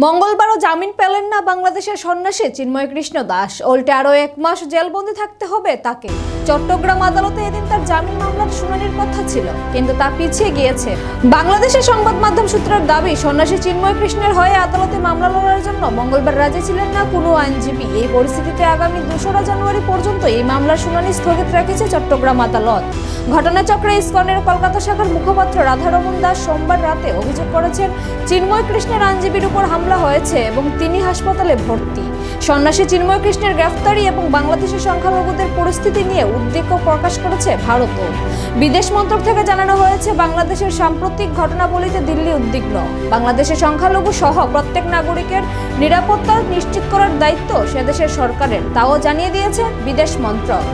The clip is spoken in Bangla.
মঙ্গলবারও জামিন পেলেন না বাংলাদেশের সন্ন্যাসী চিন্ময় কৃষ্ণ দাস। উল্টে আরও 1 মাস জেলবন্দি থাকতে হবে তাকে। চট্টগ্রাম আদালতে এদিন তার জামিন মামলার শুনানির কথা ছিল, কিন্তু তা পিছিয়ে গিয়েছে। বাংলাদেশের সংবাদ মাধ্যম সূত্রের দাবি, সন্ন্যাসী চিন্ময় কৃষ্ণের হয়ে আদালতে মামলা লড়ার জন্য মঙ্গলবার রাজি ছিলেন না কোনো আইনজীবী। এই পরিস্থিতিতে আগামী 2রা জানুয়ারি পর্যন্ত এই মামলার শুনানি স্থগিত রেখেছে চট্টগ্রাম আদালত। ঘটনাচক্রে ইসকনের কলকাতা শাখার মুখপাত্র রাধারমন দাস সোমবার রাতে অভিযোগ করেছেন, চিন্ময় কৃষ্ণের আইনজীবীর উপর হামলা হয়েছে এবং তিনি হাসপাতালে ভর্তি। সন্ন্যাসী চিন্ময় কৃষ্ণের গ্রেফতারি এবং বাংলাদেশের সংখ্যালঘুদের পরিস্থিতি নিয়ে উদ্বেগ প্রকাশ করেছে ভারতও। বিদেশ মন্ত্রক থেকে জানানো হয়েছে, বাংলাদেশের সাম্প্রতিক ঘটনাবলিতে দিল্লি উদ্বিগ্ন। বাংলাদেশের সংখ্যালঘু সহ প্রত্যেক নাগরিকের নিরাপত্তা নিশ্চিত করার দায়িত্ব সে দেশের সরকারের, তাও জানিয়ে দিয়েছে বিদেশ মন্ত্রক।